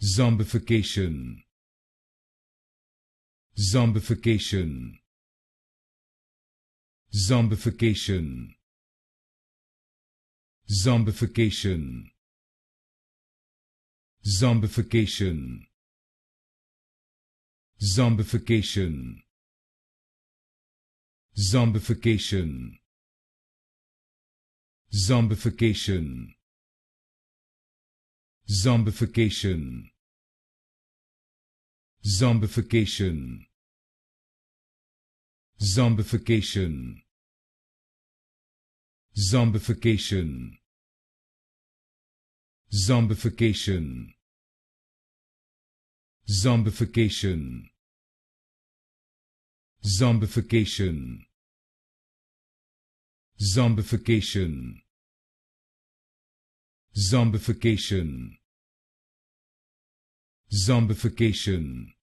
Zombification. Zombification. Zombification. Zombification. Zombification. Zombification. Zombification. Zombification. Zombification. Zombification. Zombification. Zombification. Zombification. Zombification. Zombification. Zombification. Zombification. Zombification.